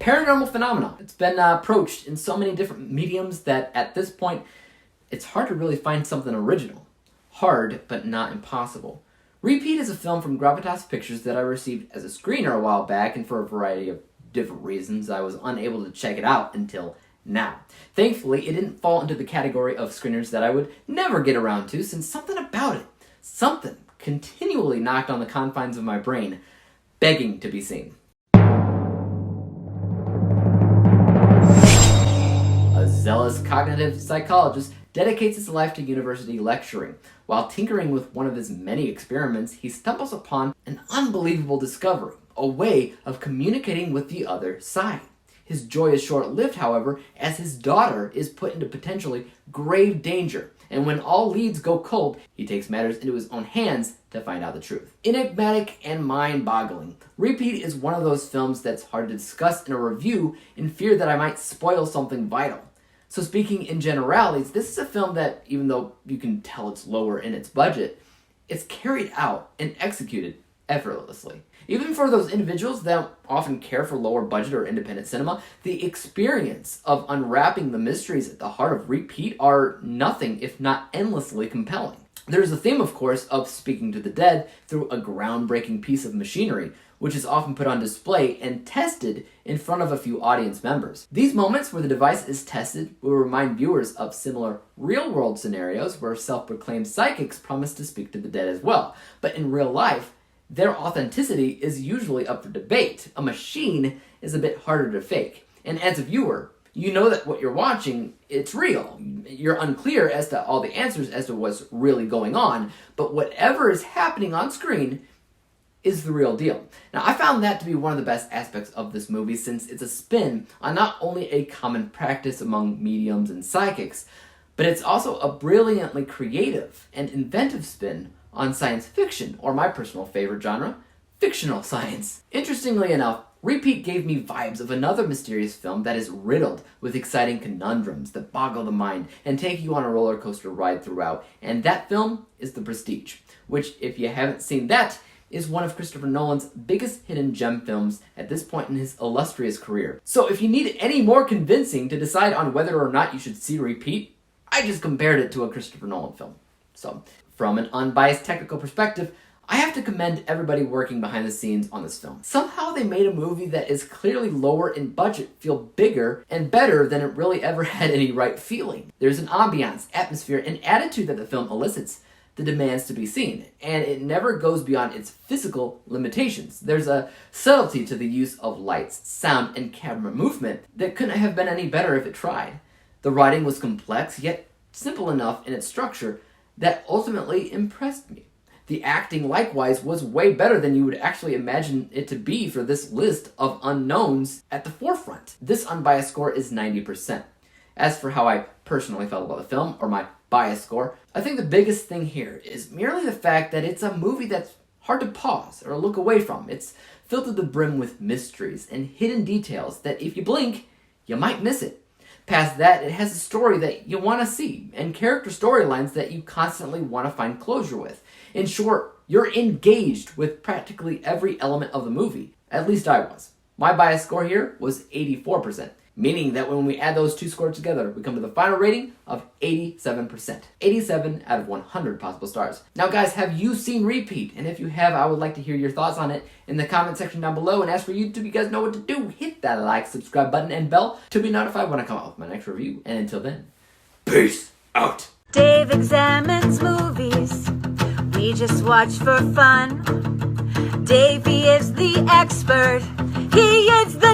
paranormal phenomena. It's been approached in so many different mediums that at this point, it's hard to really find something original. Hard, but not impossible. Repeat is a film from Gravitas Ventures that I received as a screener a while back, and for a variety of different reasons, I was unable to check it out until now. Thankfully, it didn't fall into the category of screeners that I would never get around to, since something about it, something continually knocked on the confines of my brain, begging to be seen. A zealous cognitive psychologist dedicates his life to university lecturing. While tinkering with one of his many experiments, he stumbles upon an unbelievable discovery, a way of communicating with the other side. His joy is short-lived, however, as his daughter is put into potentially grave danger, and when all leads go cold, he takes matters into his own hands to find out the truth. Enigmatic and mind-boggling. Repeat is one of those films that's hard to discuss in a review in fear that I might spoil something vital. So speaking in generalities, this is a film that, even though you can tell it's lower in its budget, it's carried out and executed effortlessly. Even for those individuals that often care for lower budget or independent cinema, the experience of unwrapping the mysteries at the heart of Repeat are nothing if not endlessly compelling. There's a theme, of course, of speaking to the dead through a groundbreaking piece of machinery, which is often put on display and tested in front of a few audience members. These moments where the device is tested will remind viewers of similar real-world scenarios where self-proclaimed psychics promise to speak to the dead as well. But in real life, their authenticity is usually up for debate. A machine is a bit harder to fake. And as a viewer, you know that what you're watching, it's real. You're unclear as to all the answers as to what's really going on, but whatever is happening on screen is the real deal. Now, I found that to be one of the best aspects of this movie, since it's a spin on not only a common practice among mediums and psychics, but it's also a brilliantly creative and inventive spin on science fiction, or my personal favorite genre, fictional science. Interestingly enough, Repeat gave me vibes of another mysterious film that is riddled with exciting conundrums that boggle the mind and take you on a roller coaster ride throughout, and that film is The Prestige, which, if you haven't seen that, is one of Christopher Nolan's biggest hidden gem films at this point in his illustrious career. So if you need any more convincing to decide on whether or not you should see Repeat, I just compared it to a Christopher Nolan film. So, from an unbiased technical perspective, I have to commend everybody working behind the scenes on this film. Somehow they made a movie that is clearly lower in budget feel bigger and better than it really ever had any right feeling. There's an ambiance, atmosphere, and attitude that the film elicits that demands to be seen, and it never goes beyond its physical limitations. There's a subtlety to the use of lights, sound, and camera movement that couldn't have been any better if it tried. The writing was complex, yet simple enough in its structure that ultimately impressed me. The acting, likewise, was way better than you would actually imagine it to be for this list of unknowns at the forefront. This unbiased score is 90%. As for how I personally felt about the film, or my bias score, I think the biggest thing here is merely the fact that it's a movie that's hard to pause or look away from. It's filled to the brim with mysteries and hidden details that if you blink, you might miss it. Past that, it has a story that you want to see, and character storylines that you constantly want to find closure with. In short, you're engaged with practically every element of the movie. At least I was. My bias score here was 84%, meaning that when we add those two scores together, we come to the final rating of 87%. 87 out of 100 possible stars. Now guys, have you seen Repeat? And if you have, I would like to hear your thoughts on it in the comment section down below. And as for YouTube, you guys know what to do. Hit that like, subscribe button, and bell to be notified when I come out with my next review. And until then, peace out. Dave examines movies we just watch for fun. Davey is the expert. He is the